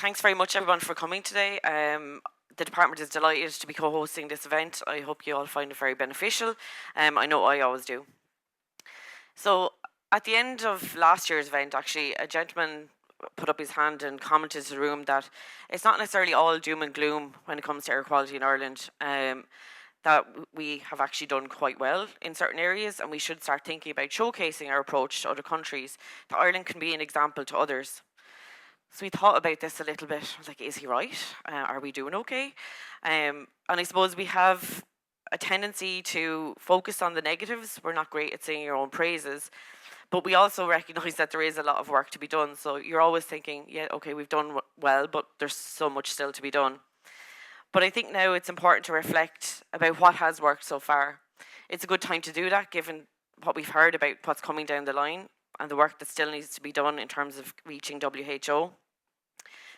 thanks very much everyone for coming today. The department is delighted to be co-hosting this event. I hope you all find it very beneficial. I know I always do. So at the end of last year's event, actually, a gentleman put up his hand and commented to the room that it's not necessarily all doom and gloom when it comes to air quality in Ireland. That we have actually done quite well in certain areas, and we should start thinking about showcasing our approach to other countries. That Ireland can be an example to others. So we thought about this a little bit. I was like, is he right? Are we doing okay? And I suppose we have a tendency to focus on the negatives. We're not great at singing our own praises, but we also recognise that there is a lot of work to be done. So you're always thinking, yeah, okay, we've done well, but there's so much still to be done. But I think now it's important to reflect about what has worked so far. It's a good time to do that, given what we've heard about what's coming down the line and the work that still needs to be done in terms of reaching WHO.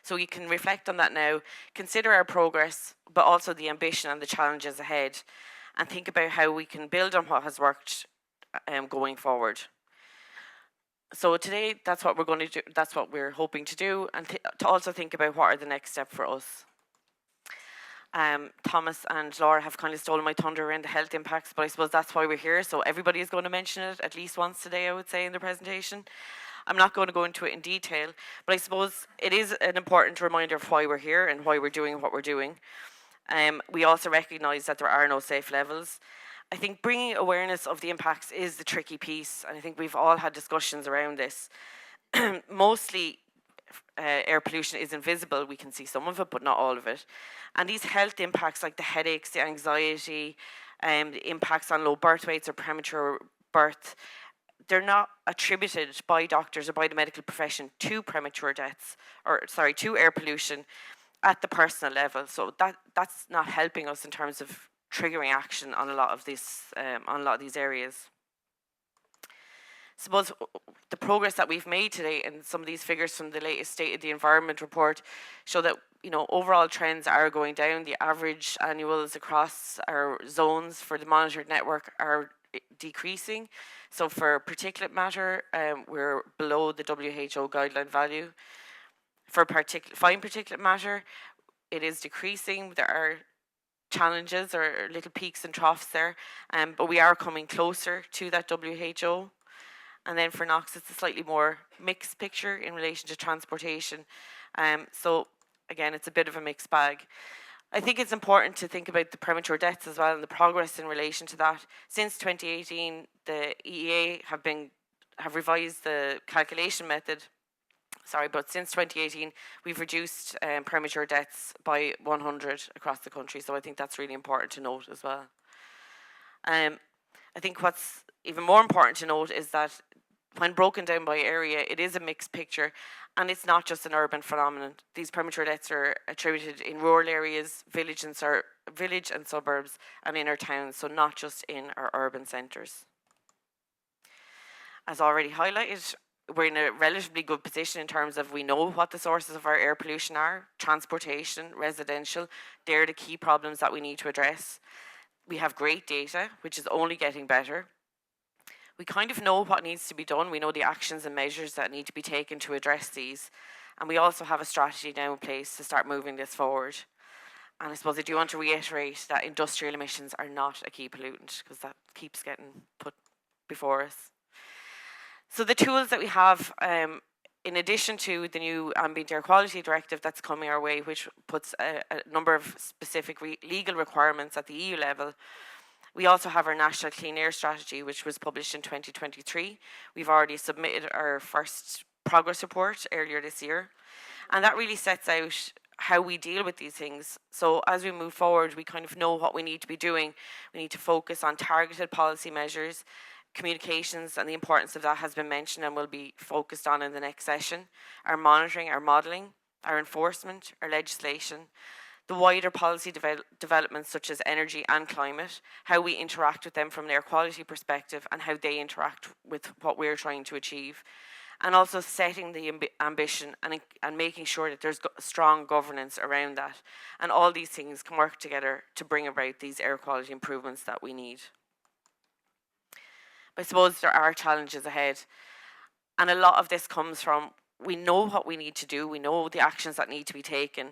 So you can reflect on that now, consider our progress, but also the ambition and the challenges ahead, and think about how we can build on what has worked going forward. So today, that's what we're going to do. That's what we're hoping to do, and to also think about what are the next step for us. Thomas and Laura have kind of stolen my thunder around the health impacts, but I suppose that's why we're here. So everybody is going to mention it at least once today, I would say, in the presentation. I'm not going to go into it in detail, but I suppose it is an important reminder of why we're here and why we're doing what we're doing. We also recognise that there are no safe levels. I think bringing awareness of the impacts is the tricky piece, and I think we've all had discussions around this. Mostly, air pollution is invisible. We can see some of it, but not all of it. And these health impacts, like the headaches, the anxiety, the impacts on low birth weights or premature birth, they're not attributed by doctors or by the medical profession to premature deaths, to air pollution at the personal level. So that's not helping us in terms of triggering action on a lot of these areas. Suppose the progress that we've made today, and some of these figures from the latest State of the Environment report show that overall trends are going down. The average annuals across our zones for the monitored network are decreasing. So for particulate matter, we're below the WHO guideline value. For fine particulate matter, it is decreasing. There are challenges or little peaks and troughs there, but we are coming closer to that WHO. And then for NOx, it's a slightly more mixed picture in relation to transportation. So again, it's a bit of a mixed bag. I think it's important to think about the premature deaths as well and the progress in relation to that. Since 2018, the EEA have revised the calculation method. But since 2018, we've reduced premature deaths by 100 across the country. So I think that's really important to note as well. I think what's even more important to note is that when broken down by area, it is a mixed picture, and it's not just an urban phenomenon. These premature deaths are attributed in rural areas, village and suburbs, and inner towns, so not just in our urban centres. As already highlighted, we're in a relatively good position in terms of we know what the sources of our air pollution are: transportation, residential. They're the key problems that we need to address. We have great data, which is only getting better. We kind of know what needs to be done. We know the actions and measures that need to be taken to address these. And we also have a strategy now in place to start moving this forward. And I suppose I do want to reiterate that industrial emissions are not a key pollutant, because that keeps getting put before us. So the tools that we have, in addition to the new ambient air quality directive that's coming our way, which puts a number of specific legal requirements at the EU level, we also have our National Clean Air Strategy, which was published in 2023. We've already submitted our first progress report earlier this year. And that really sets out how we deal with these things. So as we move forward, we kind of know what we need to be doing. We need to focus on targeted policy measures. Communications and the importance of that has been mentioned and will be focused on in the next session. Our monitoring, our modelling, our enforcement, our legislation, the wider policy developments such as energy and climate, how we interact with them from an air quality perspective and how they interact with what we're trying to achieve. And also setting the ambition and making sure that there's strong governance around that. And all these things can work together to bring about these air quality improvements that we need. I suppose there are challenges ahead. And a lot of this comes from we know what we need to do, we know the actions that need to be taken,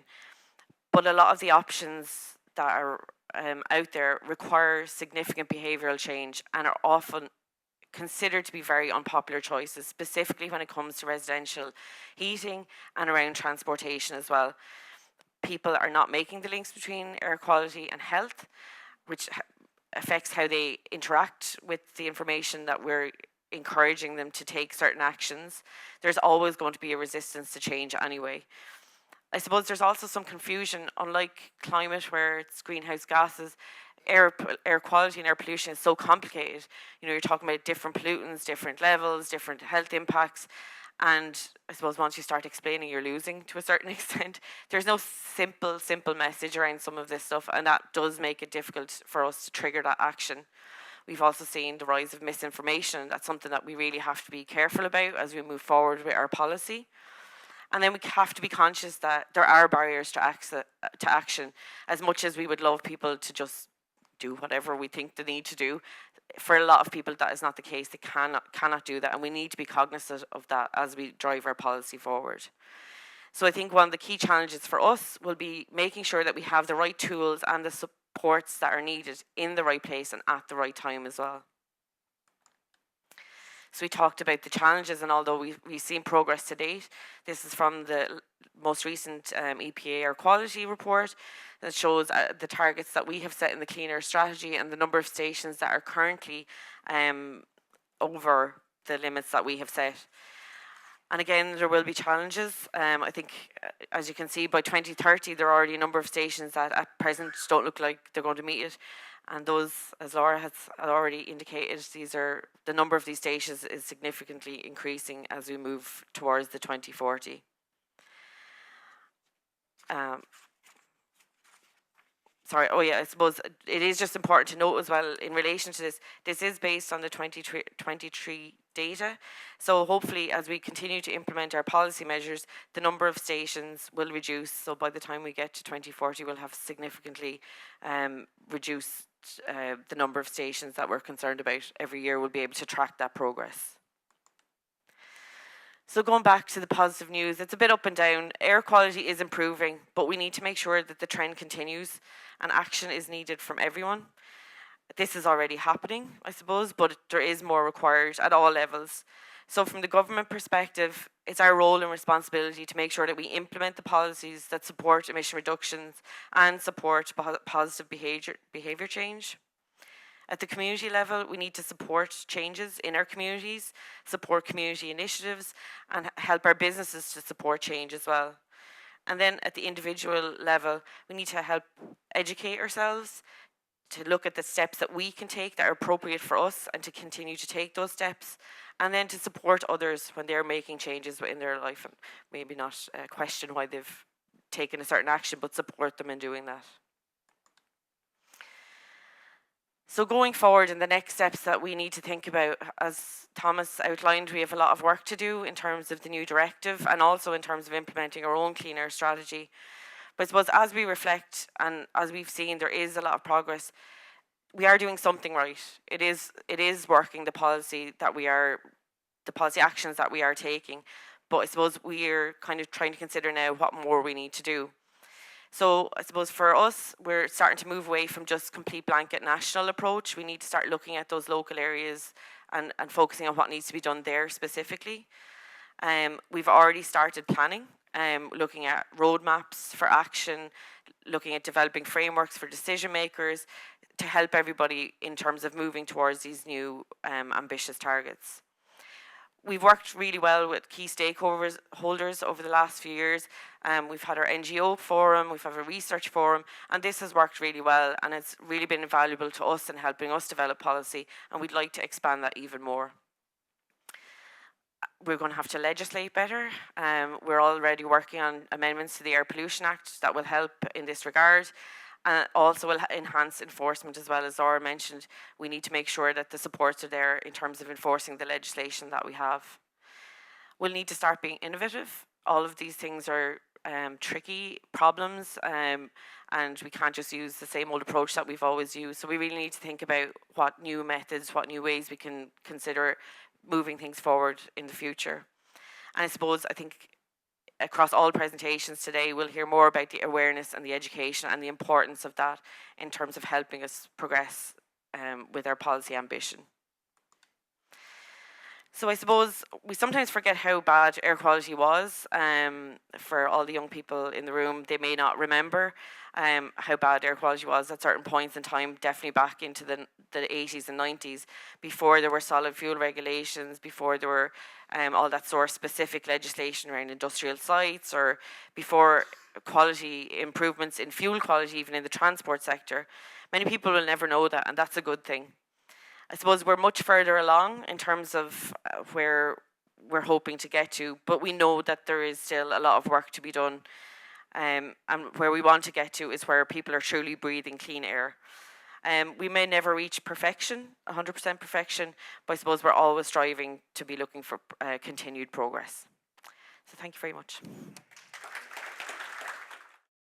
but a lot of the options that are out there require significant behavioural change and are often considered to be very unpopular choices, specifically when it comes to residential heating and around transportation as well. People are not making the links between air quality and health, which affects how they interact with the information that we're encouraging them to take certain actions. There's always going to be a resistance to change anyway. I suppose there's also some confusion. Unlike climate, where it's greenhouse gases, air quality and air pollution is so complicated. You know, you're talking about different pollutants, different levels, different health impacts. And I suppose once you start explaining, you're losing to a certain extent. There's no simple message around some of this stuff, and that does make it difficult for us to trigger that action. We've also seen the rise of misinformation. That's something that we really have to be careful about as we move forward with our policy. And then we have to be conscious that there are barriers to action. As much as we would love people to just do whatever we think they need to do, for a lot of people that is not the case. They cannot do that, and we need to be cognizant of that as we drive our policy forward. So I think one of the key challenges for us will be making sure that we have the right tools and the supports that are needed in the right place and at the right time as well. So we talked about the challenges, and although we've seen progress to date, this is from the most recent EPA air quality report that shows the targets that we have set in the Clean Air Strategy and the number of stations that are currently over the limits that we have set. And again, there will be challenges. I think, as you can see, by 2030, there are already a number of stations that at present don't look like they're going to meet it. And those, as Laura has already indicated, the number of these stations is significantly increasing as we move towards the 2040. I suppose it is just important to note as well in relation to this is based on the 2023 data. So hopefully as we continue to implement our policy measures, the number of stations will reduce. So by the time we get to 2040, we'll have significantly reduced the number of stations that we're concerned about. Every year we'll be able to track that progress. So going back to the positive news, it's a bit up and down. Air quality is improving, but we need to make sure that the trend continues and action is needed from everyone. This is already happening, I suppose, but there is more required at all levels. So from the government perspective, it's our role and responsibility to make sure that we implement the policies that support emission reductions and support positive behaviour change. At the community level, we need to support changes in our communities, support community initiatives, and help our businesses to support change as well. And then at the individual level, we need to help educate ourselves, to look at the steps that we can take that are appropriate for us and to continue to take those steps, and then to support others when they're making changes in their life and maybe not question why they've taken a certain action, but support them in doing that. So going forward, in the next steps that we need to think about, as Thomas outlined, we have a lot of work to do in terms of the new directive and also in terms of implementing our own clean air strategy. But I suppose as we reflect and as we've seen, there is a lot of progress. We are doing something right. It is working, the policy actions that we are taking. But I suppose we're kind of trying to consider now what more we need to do. So I suppose for us, we're starting to move away from just complete blanket national approach. We need to start looking at those local areas and focusing on what needs to be done there specifically. We've already started planning, looking at roadmaps for action, looking at developing frameworks for decision makers to help everybody in terms of moving towards these new ambitious targets. We've worked really well with key stakeholders over the last few years. We've had our NGO forum, we've had a research forum, and this has worked really well, and it's really been valuable to us in helping us develop policy, and we'd like to expand that even more. We're going to have to legislate better. We're already working on amendments to the Air Pollution Act that will help in this regard. And also will enhance enforcement as well. As Laura mentioned, we need to make sure that the supports are there in terms of enforcing the legislation that we have. We'll need to start being innovative. All of these things are tricky problems, and we can't just use the same old approach that we've always used. So we really need to think about what new methods, what new ways we can consider moving things forward in the future. And I think across all presentations today, we'll hear more about the awareness and the education and the importance of that in terms of helping us progress with our policy ambition. So I suppose we sometimes forget how bad air quality was. For all the young people in the room, they may not remember how bad air quality was at certain points in time, definitely back into the 80s and 90s, before there were solid fuel regulations, before there were all that source-specific legislation around industrial sites, or before quality improvements in fuel quality, even in the transport sector. Many people will never know that, and that's a good thing. I suppose we're much further along in terms of where we're hoping to get to, but we know that there is still a lot of work to be done. And where we want to get to is where people are truly breathing clean air. We may never reach perfection, 100% perfection, but I suppose we're always striving to be looking for continued progress. So thank you very much.